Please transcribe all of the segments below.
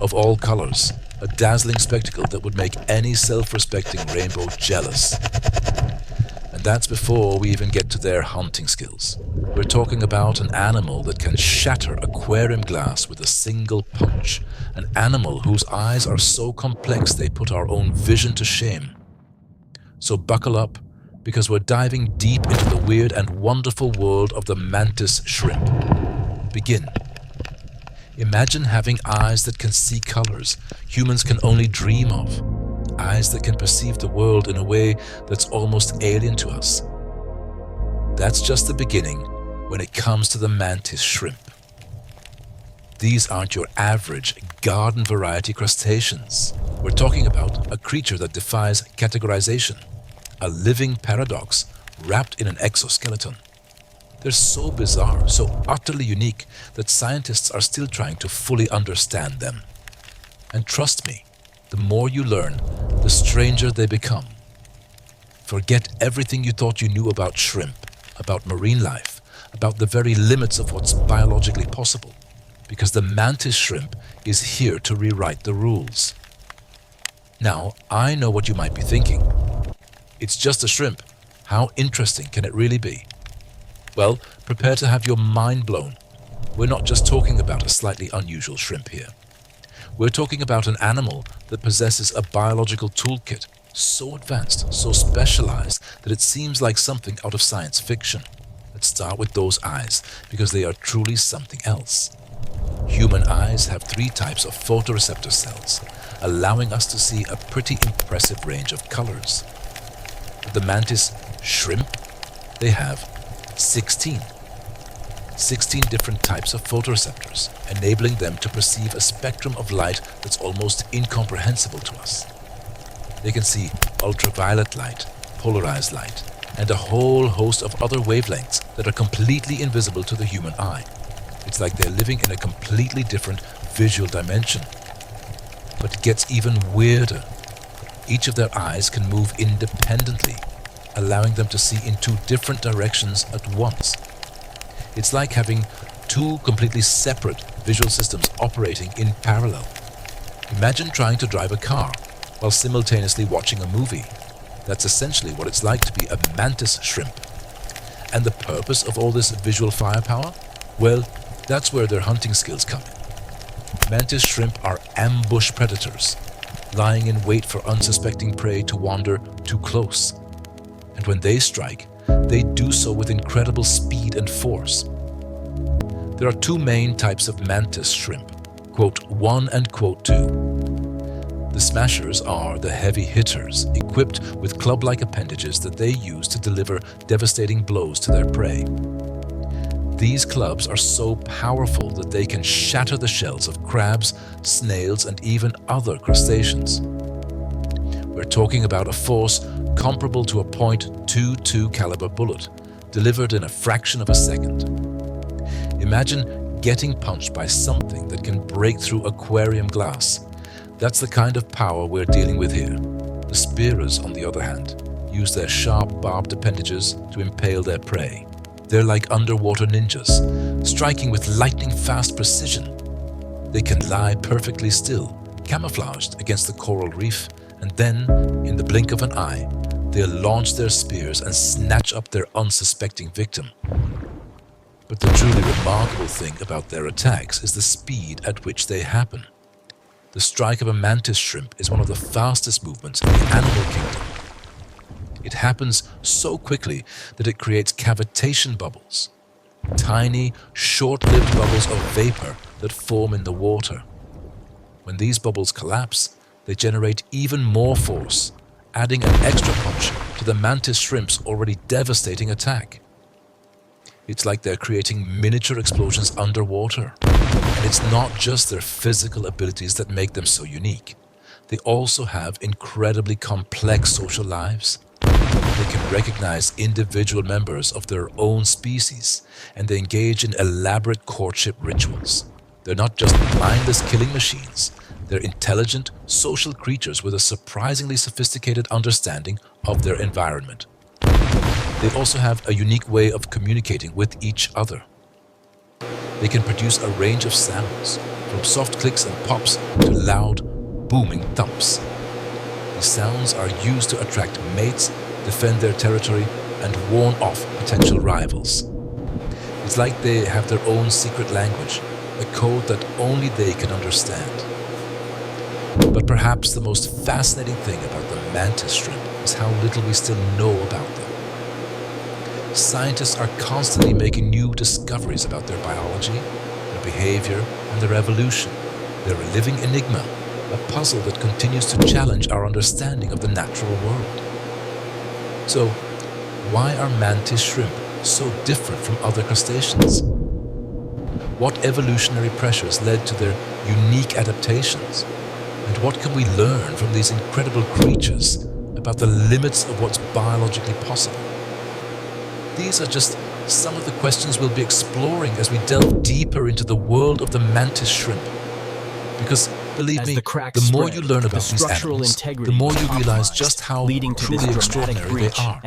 of all colors, a dazzling spectacle that would make any self-respecting rainbow jealous. And that's before we even get to their hunting skills. We're talking about an animal that can shatter aquarium glass with a single punch, an animal whose eyes are so complex they put our own vision to shame. So buckle up, because we're diving deep into the weird and wonderful world of the mantis shrimp. Begin. Imagine having eyes that can see colors humans can only dream of. Eyes that can perceive the world in a way that's almost alien to us. That's just the beginning when it comes to the mantis shrimp. These aren't your average garden variety crustaceans. We're talking about a creature that defies categorization, a living paradox wrapped in an exoskeleton. They're so bizarre, so utterly unique that scientists are still trying to fully understand them. And trust me, the more you learn, the stranger they become. Forget everything you thought you knew about shrimp, about marine life, about the very limits of what's biologically possible, because the mantis shrimp is here to rewrite the rules. Now, I know what you might be thinking. It's just a shrimp. How interesting can it really be? Well, prepare to have your mind blown. We're not just talking about a slightly unusual shrimp here. We're talking about an animal that possesses a biological toolkit so advanced, so specialized, that it seems like something out of science fiction. Let's start with those eyes, because they are truly something else. Human eyes have 3 types of photoreceptor cells, allowing us to see a pretty impressive range of colors. With the mantis shrimp, they have 16 different types of photoreceptors, enabling them to perceive a spectrum of light that's almost incomprehensible to us. They can see ultraviolet light, polarized light, and a whole host of other wavelengths that are completely invisible to the human eye. It's like they're living in a completely different visual dimension. But it gets even weirder. Each of their eyes can move independently, allowing them to see in 2 different directions at once. It's like having 2 completely separate visual systems operating in parallel. Imagine trying to drive a car while simultaneously watching a movie. That's essentially what it's like to be a mantis shrimp. And the purpose of all this visual firepower? Well, that's where their hunting skills come in. Mantis shrimp are ambush predators, lying in wait for unsuspecting prey to wander too close. And when they strike, they do so with incredible speed and force. There are 2 main types of mantis shrimp, quote 1 and quote 2. The smashers are the heavy hitters, equipped with club-like appendages that they use to deliver devastating blows to their prey. These clubs are so powerful that they can shatter the shells of crabs, snails, and even other crustaceans. We're talking about a force comparable to a .22 caliber bullet, delivered in a fraction of a second. Imagine getting punched by something that can break through aquarium glass. That's the kind of power we're dealing with here. The spearers, on the other hand, use their sharp barbed appendages to impale their prey. They're like underwater ninjas, striking with lightning-fast precision. They can lie perfectly still, camouflaged against the coral reef, and then, in the blink of an eye, they'll launch their spears and snatch up their unsuspecting victim. But the truly remarkable thing about their attacks is the speed at which they happen. The strike of a mantis shrimp is one of the fastest movements in the animal kingdom. It happens so quickly that it creates cavitation bubbles, tiny, short-lived bubbles of vapor that form in the water. When these bubbles collapse, they generate even more force, adding an extra punch to the mantis shrimp's already devastating attack. It's like they're creating miniature explosions underwater. And it's not just their physical abilities that make them so unique. They also have incredibly complex social lives. They can recognize individual members of their own species, and they engage in elaborate courtship rituals. They're not just mindless killing machines. They're intelligent, social creatures with a surprisingly sophisticated understanding of their environment. They also have a unique way of communicating with each other. They can produce a range of sounds, from soft clicks and pops to loud, booming thumps. These sounds are used to attract mates, defend their territory, and warn off potential rivals. It's like they have their own secret language, a code that only they can understand. But perhaps the most fascinating thing about the mantis shrimp is how little we still know about them. Scientists are constantly making new discoveries about their biology, their behavior, and their evolution. They're a living enigma, a puzzle that continues to challenge our understanding of the natural world. So, why are mantis shrimp so different from other crustaceans? What evolutionary pressures led to their unique adaptations? And what can we learn from these incredible creatures about the limits of what's biologically possible? These are just some of the questions we'll be exploring as we delve deeper into the world of the mantis shrimp. Because, believe me, the more you learn about these animals, the more you realize just how truly extraordinary they are.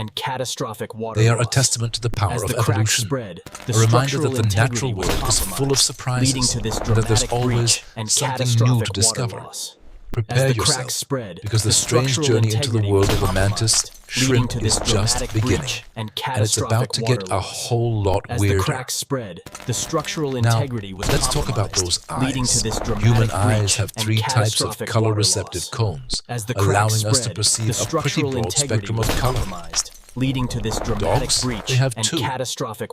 They are a testament to the power of evolution, a reminder that the natural world is full of surprises, and that there's always something new to discover. Prepare yourself, because the strange journey into the world of the mantis shrimp is just beginning, and it's about to get a whole lot weirder. Now, let's talk about those eyes. Human eyes have three types of color-receptive cones, allowing us to perceive a pretty broad spectrum of color. Dogs, they have two.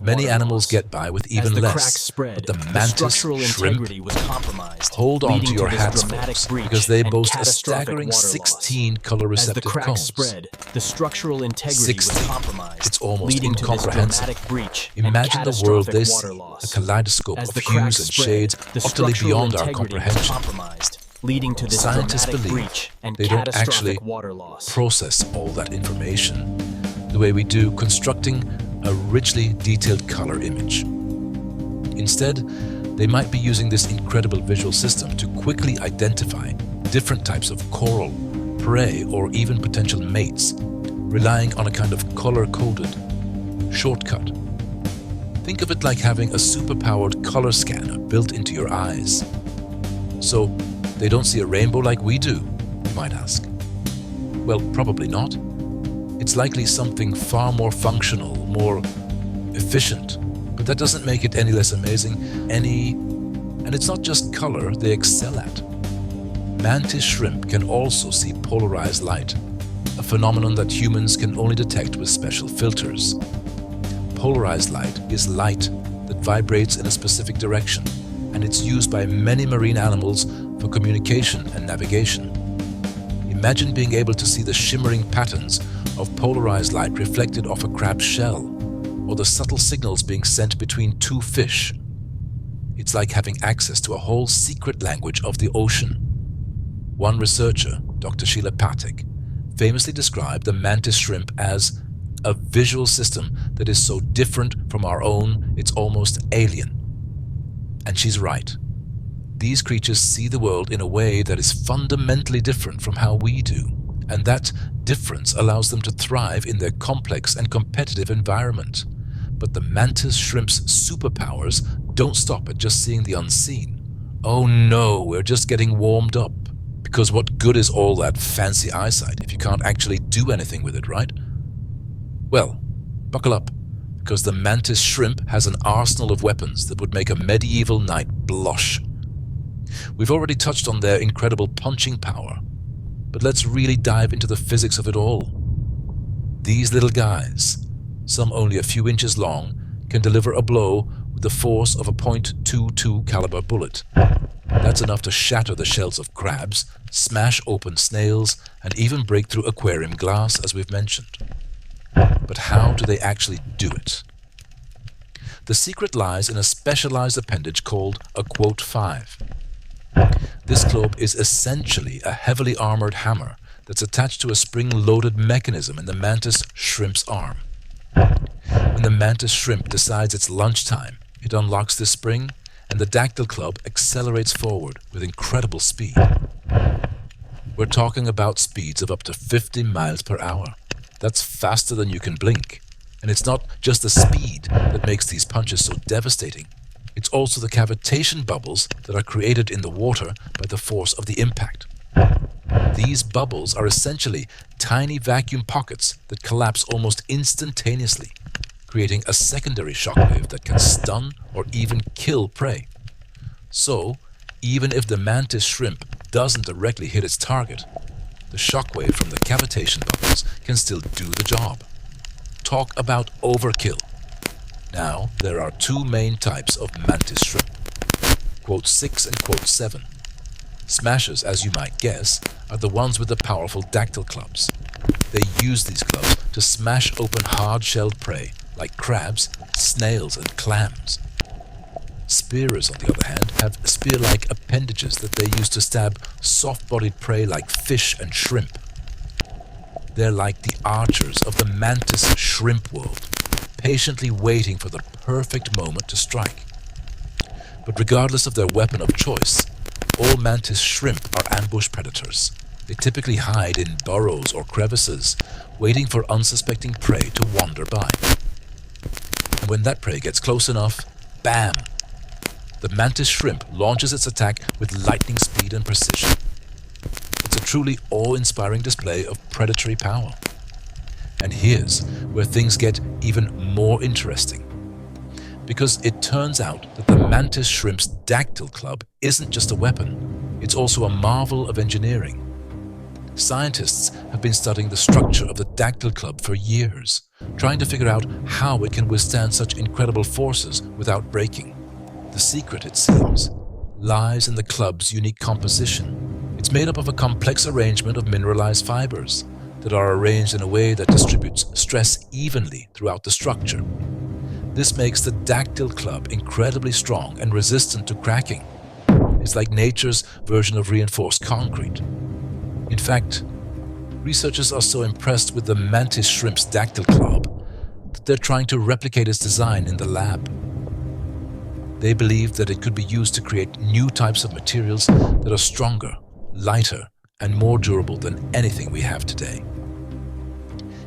Many animals get by with even less, but the mantis shrimp, hold on to your hats, folks, because they boast a staggering 16 color-receptive cones. 16. It's almost incomprehensible. Imagine the world they see, a kaleidoscope of hues and shades utterly beyond our comprehension. Scientists believe they don't actually process all that information the way we do constructing a richly detailed color image. Instead, they might be using this incredible visual system to quickly identify different types of coral, prey, or even potential mates, relying on a kind of color-coded shortcut. Think of it like having a super-powered color scanner built into your eyes. So, they don't see a rainbow like we do, you might ask. Well, probably not. It's likely something far more functional, more efficient, but that doesn't make it any less amazing. And it's not just color they excel at. Mantis shrimp can also see polarized light, a phenomenon that humans can only detect with special filters. Polarized light is light that vibrates in a specific direction, and it's used by many marine animals for communication and navigation. Imagine being able to see the shimmering patterns of polarized light reflected off a crab's shell, or the subtle signals being sent between two fish. It's like having access to a whole secret language of the ocean. One researcher, Dr. Sheila Patek, famously described the mantis shrimp as a visual system that is so different from our own, it's almost alien. And she's right. These creatures see the world in a way that is fundamentally different from how we do, and that difference allows them to thrive in their complex and competitive environment. But the mantis shrimp's superpowers don't stop at just seeing the unseen. Oh no, we're just getting warmed up. Because what good is all that fancy eyesight if you can't actually do anything with it, right? Well, buckle up, because the mantis shrimp has an arsenal of weapons that would make a medieval knight blush. We've already touched on their incredible punching power, but let's really dive into the physics of it all. These little guys, some only a few inches long, can deliver a blow with the force of a .22 caliber bullet. That's enough to shatter the shells of crabs, smash open snails, and even break through aquarium glass, as we've mentioned. But how do they actually do it? The secret lies in a specialized appendage called a quote 5. This club is essentially a heavily armored hammer that's attached to a spring-loaded mechanism in the mantis shrimp's arm. When the mantis shrimp decides it's lunchtime, it unlocks this spring, and the dactyl club accelerates forward with incredible speed. We're talking about speeds of up to 50 miles per hour. That's faster than you can blink. And it's not just the speed that makes these punches so devastating. It's also the cavitation bubbles that are created in the water by the force of the impact. These bubbles are essentially tiny vacuum pockets that collapse almost instantaneously, creating a secondary shockwave that can stun or even kill prey. So, even if the mantis shrimp doesn't directly hit its target, the shockwave from the cavitation bubbles can still do the job. Talk about overkill. Now, there are two main types of mantis shrimp, quote 6 and quote 7. Smashers, as you might guess, are the ones with the powerful dactyl clubs. They use these clubs to smash open hard-shelled prey like crabs, snails, and clams. Spearers, on the other hand, have spear-like appendages that they use to stab soft-bodied prey like fish and shrimp. They're like the archers of the mantis shrimp world, patiently waiting for the perfect moment to strike. But regardless of their weapon of choice, all mantis shrimp are ambush predators. They typically hide in burrows or crevices, waiting for unsuspecting prey to wander by. And when that prey gets close enough, bam! The mantis shrimp launches its attack with lightning speed and precision. It's a truly awe-inspiring display of predatory power. And here's where things get even more interesting. Because it turns out that the mantis shrimp's dactyl club isn't just a weapon, it's also a marvel of engineering. Scientists have been studying the structure of the dactyl club for years, trying to figure out how it can withstand such incredible forces without breaking. The secret, it seems, lies in the club's unique composition. It's made up of a complex arrangement of mineralized fibers that are arranged in a way that distributes stress evenly throughout the structure. This makes the dactyl club incredibly strong and resistant to cracking. It's like nature's version of reinforced concrete. In fact, researchers are so impressed with the mantis shrimp's dactyl club that they're trying to replicate its design in the lab. They believe that it could be used to create new types of materials that are stronger, lighter, and more durable than anything we have today.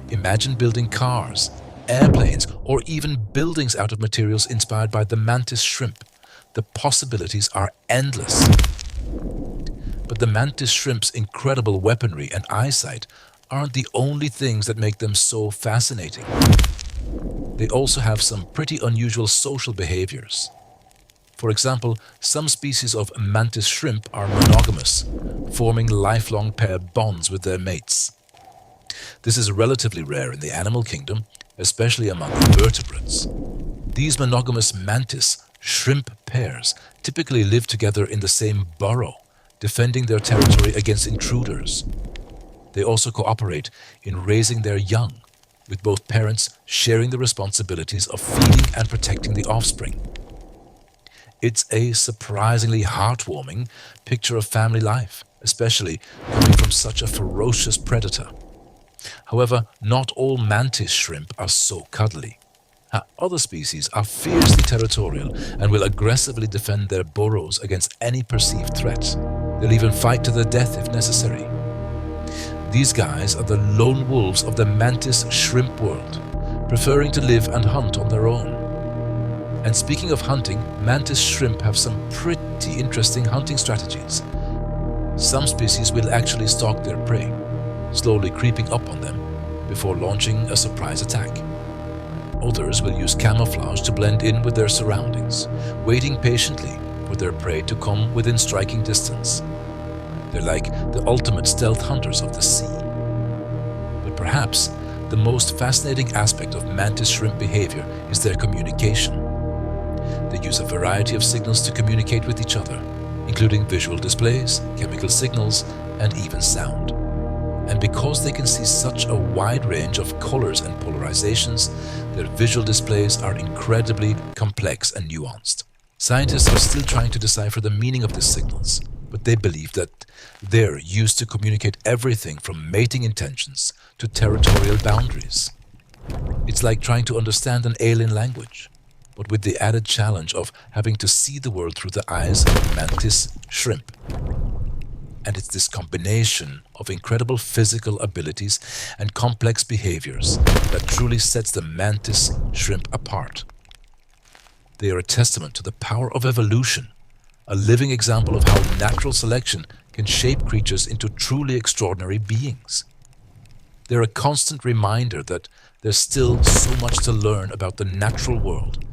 Imagine building cars, airplanes, or even buildings out of materials inspired by the mantis shrimp. The possibilities are endless. But the mantis shrimp's incredible weaponry and eyesight aren't the only things that make them so fascinating. They also have some pretty unusual social behaviors. For example, some species of mantis shrimp are monogamous, forming lifelong pair bonds with their mates. This is relatively rare in the animal kingdom, especially among invertebrates. These monogamous mantis shrimp pairs typically live together in the same burrow, defending their territory against intruders. They also cooperate in raising their young, with both parents sharing the responsibilities of feeding and protecting the offspring. It's a surprisingly heartwarming picture of family life, especially coming from such a ferocious predator. However, not all mantis shrimp are so cuddly. Other species are fiercely territorial and will aggressively defend their burrows against any perceived threat. They'll even fight to the death if necessary. These guys are the lone wolves of the mantis shrimp world, preferring to live and hunt on their own. And speaking of hunting, mantis shrimp have some pretty interesting hunting strategies. Some species will actually stalk their prey, slowly creeping up on them before launching a surprise attack. Others will use camouflage to blend in with their surroundings, waiting patiently for their prey to come within striking distance. They're like the ultimate stealth hunters of the sea. But perhaps the most fascinating aspect of mantis shrimp behavior is their communication. They use a variety of signals to communicate with each other, including visual displays, chemical signals, and even sound. And because they can see such a wide range of colors and polarizations, their visual displays are incredibly complex and nuanced. Scientists are still trying to decipher the meaning of these signals, but they believe that they're used to communicate everything from mating intentions to territorial boundaries. It's like trying to understand an alien language, but with the added challenge of having to see the world through the eyes of mantis shrimp. And it's this combination of incredible physical abilities and complex behaviors that truly sets the mantis shrimp apart. They are a testament to the power of evolution, a living example of how natural selection can shape creatures into truly extraordinary beings. They're a constant reminder that there's still so much to learn about the natural world,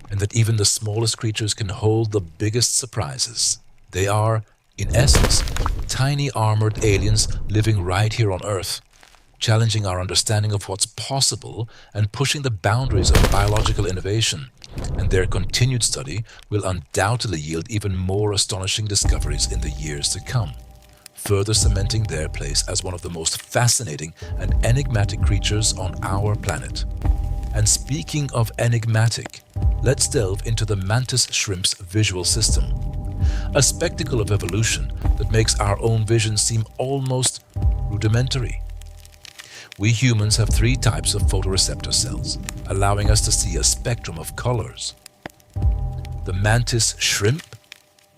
and that even the smallest creatures can hold the biggest surprises. They are, in essence, tiny armored aliens living right here on Earth, challenging our understanding of what's possible and pushing the boundaries of biological innovation. And their continued study will undoubtedly yield even more astonishing discoveries in the years to come, further cementing their place as one of the most fascinating and enigmatic creatures on our planet. And speaking of enigmatic, let's delve into the mantis shrimp's visual system, a spectacle of evolution that makes our own vision seem almost rudimentary. We humans have 3 types of photoreceptor cells, allowing us to see a spectrum of colors. The mantis shrimp,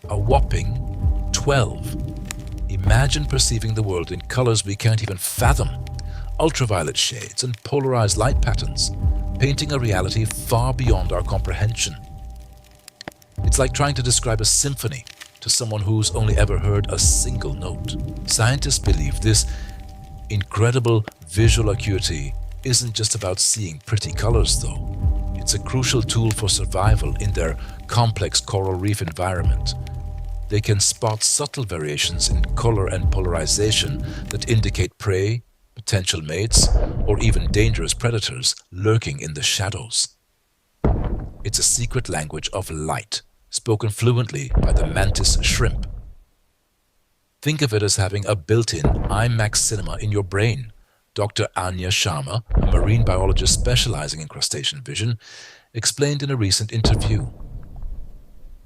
a whopping 12. Imagine perceiving the world in colors we can't even fathom, ultraviolet shades and polarized light patterns, painting a reality far beyond our comprehension. It's like trying to describe a symphony to someone who's only ever heard a single note. Scientists believe this incredible visual acuity isn't just about seeing pretty colors, though. It's a crucial tool for survival in their complex coral reef environment. They can spot subtle variations in color and polarization that indicate prey, potential mates, or even dangerous predators lurking in the shadows. It's a secret language of light, spoken fluently by the mantis shrimp. Think of it as having a built-in IMAX cinema in your brain. Dr. Anya Sharma, a marine biologist specializing in crustacean vision, explained in a recent interview.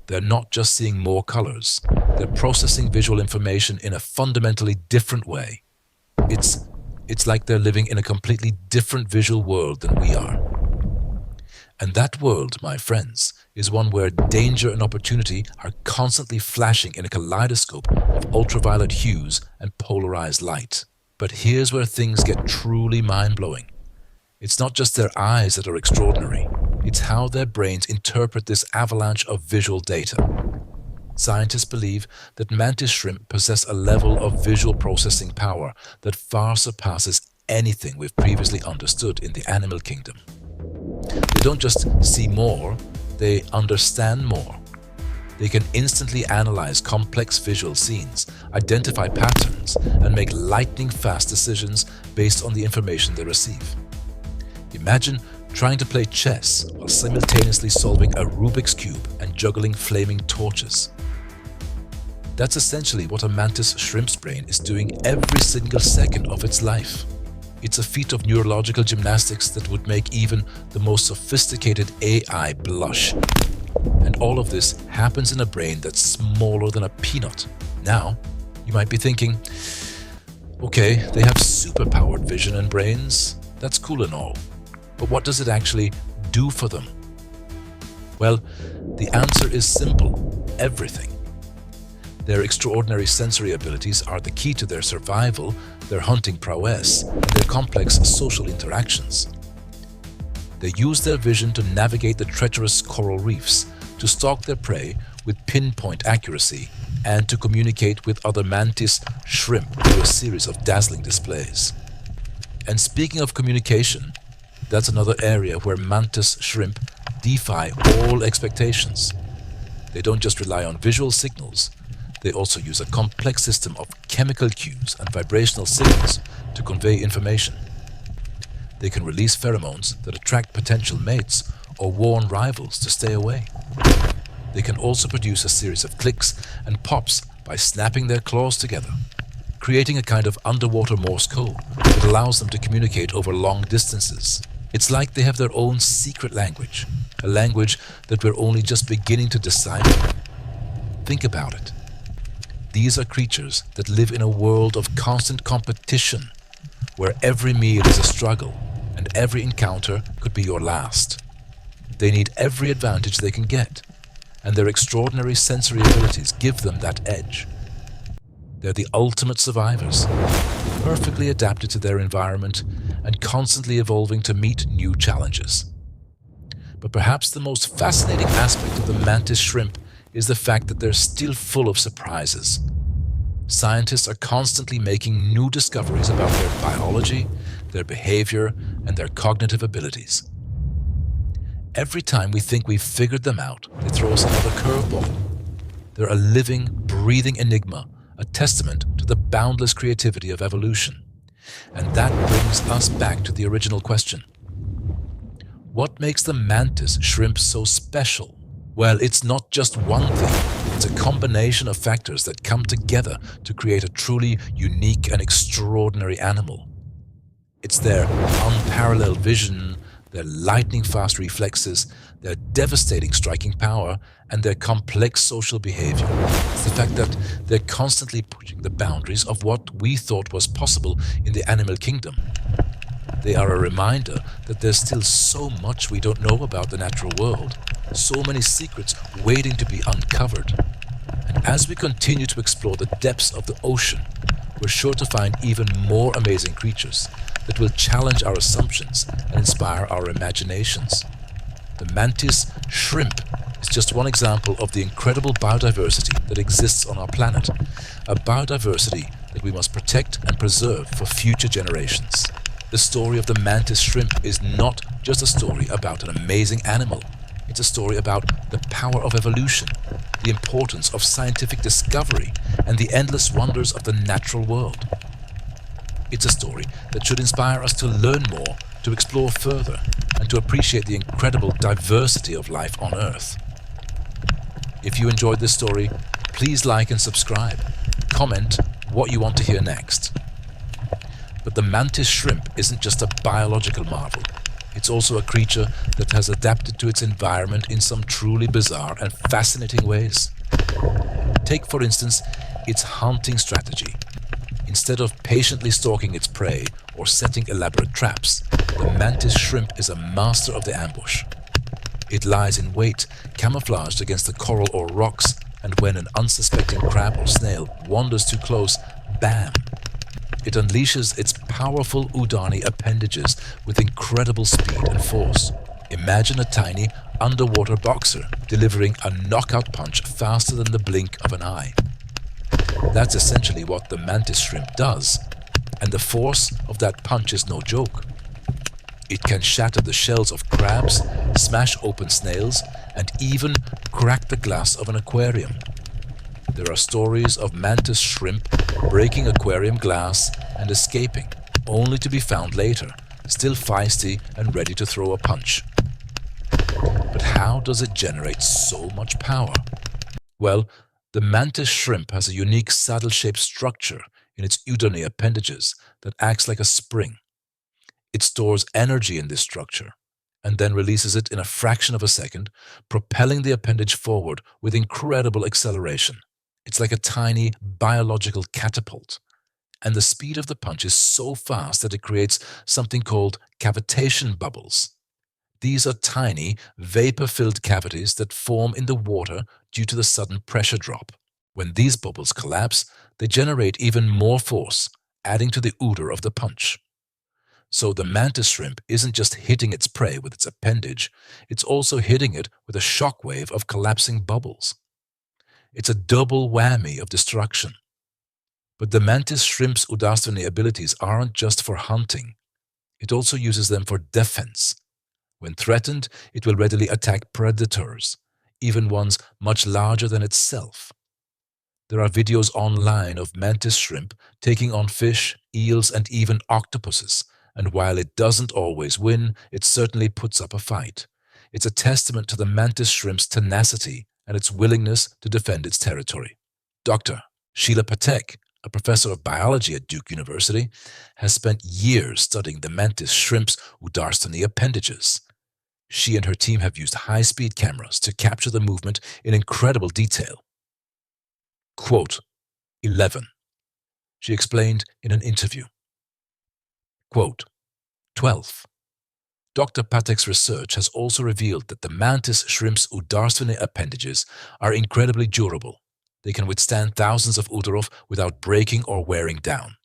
They're not just seeing more colors, they're processing visual information in a fundamentally different way. It's like they're living in a completely different visual world than we are. And that world, my friends, is one where danger and opportunity are constantly flashing in a kaleidoscope of ultraviolet hues and polarized light. But here's where things get truly mind-blowing. It's not just their eyes that are extraordinary, it's how their brains interpret this avalanche of visual data. Scientists believe that mantis shrimp possess a level of visual processing power that far surpasses anything we've previously understood in the animal kingdom. They don't just see more, they understand more. They can instantly analyze complex visual scenes, identify patterns, and make lightning-fast decisions based on the information they receive. Imagine trying to play chess while simultaneously solving a Rubik's Cube and juggling flaming torches. That's essentially what a mantis shrimp's brain is doing every single second of its life. It's a feat of neurological gymnastics that would make even the most sophisticated AI blush. And all of this happens in a brain that's smaller than a peanut. Now, you might be thinking, okay, they have superpowered vision and brains. That's cool and all. But what does it actually do for them? Well, the answer is simple: everything. Their extraordinary sensory abilities are the key to their survival, their hunting prowess, and their complex social interactions. They use their vision to navigate the treacherous coral reefs, to stalk their prey with pinpoint accuracy, and to communicate with other mantis shrimp through a series of dazzling displays. And speaking of communication, that's another area where mantis shrimp defy all expectations. They don't just rely on visual signals, they also use a complex system of chemical cues and vibrational signals to convey information. They can release pheromones that attract potential mates or warn rivals to stay away. They can also produce a series of clicks and pops by snapping their claws together, creating a kind of underwater Morse code that allows them to communicate over long distances. It's like they have their own secret language, a language that we're only just beginning to decipher. Think about it. These are creatures that live in a world of constant competition, where every meal is a struggle and every encounter could be your last. They need every advantage they can get, and their extraordinary sensory abilities give them that edge. They're the ultimate survivors, perfectly adapted to their environment and constantly evolving to meet new challenges. But perhaps the most fascinating aspect of the mantis shrimp is the fact that they're still full of surprises. Scientists are constantly making new discoveries about their biology, their behavior, and their cognitive abilities. Every time we think we've figured them out, they throw us another curveball. They're a living, breathing enigma, a testament to the boundless creativity of evolution. And that brings us back to the original question. What makes the mantis shrimp so special? Well, it's not just one thing. It's a combination of factors that come together to create a truly unique and extraordinary animal. It's their unparalleled vision, their lightning-fast reflexes, their devastating striking power, and their complex social behavior. It's the fact that they're constantly pushing the boundaries of what we thought was possible in the animal kingdom. They are a reminder that there's still so much we don't know about the natural world, so many secrets waiting to be uncovered. And as we continue to explore the depths of the ocean, we're sure to find even more amazing creatures that will challenge our assumptions and inspire our imaginations. The mantis shrimp is just one example of the incredible biodiversity that exists on our planet, a biodiversity that we must protect and preserve for future generations. The story of the mantis shrimp is not just a story about an amazing animal. It's a story about the power of evolution, the importance of scientific discovery, and the endless wonders of the natural world. It's a story that should inspire us to learn more, to explore further, and to appreciate the incredible diversity of life on Earth. If you enjoyed this story, please like and subscribe. Comment what you want to hear next. But the mantis shrimp isn't just a biological marvel. It's also a creature that has adapted to its environment in some truly bizarre and fascinating ways. Take, for instance, its hunting strategy. Instead of patiently stalking its prey or setting elaborate traps, the mantis shrimp is a master of the ambush. It lies in wait, camouflaged against the coral or rocks, and when an unsuspecting crab or snail wanders too close, bam! It unleashes its powerful udani appendages with incredible speed and force. Imagine a tiny underwater boxer delivering a knockout punch faster than the blink of an eye. That's essentially what the mantis shrimp does, and the force of that punch is no joke. It can shatter the shells of crabs, smash open snails, and even crack the glass of an aquarium. There are stories of mantis shrimp breaking aquarium glass and escaping, only to be found later, still feisty and ready to throw a punch. But how does it generate so much power? Well, the mantis shrimp has a unique saddle-shaped structure in its udani appendages that acts like a spring. It stores energy in this structure and then releases it in a fraction of a second, propelling the appendage forward with incredible acceleration. It's like a tiny biological catapult. And the speed of the punch is so fast that it creates something called cavitation bubbles. These are tiny, vapor-filled cavities that form in the water due to the sudden pressure drop. When these bubbles collapse, they generate even more force, adding to the odor of the punch. So the mantis shrimp isn't just hitting its prey with its appendage, it's also hitting it with a shockwave of collapsing bubbles. It's a double whammy of destruction. But the mantis shrimp's udasthani abilities aren't just for hunting. It also uses them for defense. When threatened, it will readily attack predators, even ones much larger than itself. There are videos online of mantis shrimp taking on fish, eels, and even octopuses, and while it doesn't always win, it certainly puts up a fight. It's a testament to the mantis shrimp's tenacity and its willingness to defend its territory. Dr. Sheila Patek, a professor of biology at Duke University, has spent years studying the mantis shrimp's udasthani appendages. She and her team have used high-speed cameras to capture the movement in incredible detail. Quote, 11. She explained in an interview. Quote, 12. Dr. Patek's research has also revealed that the mantis shrimp's udasthani appendages are incredibly durable. They can withstand thousands of Udarov without breaking or wearing down.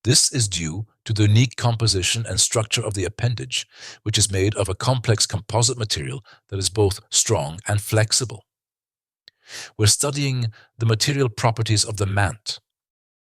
This is due to the unique composition and structure of the appendage, which is made of a complex composite material that is both strong and flexible. We're studying the material properties of the mant,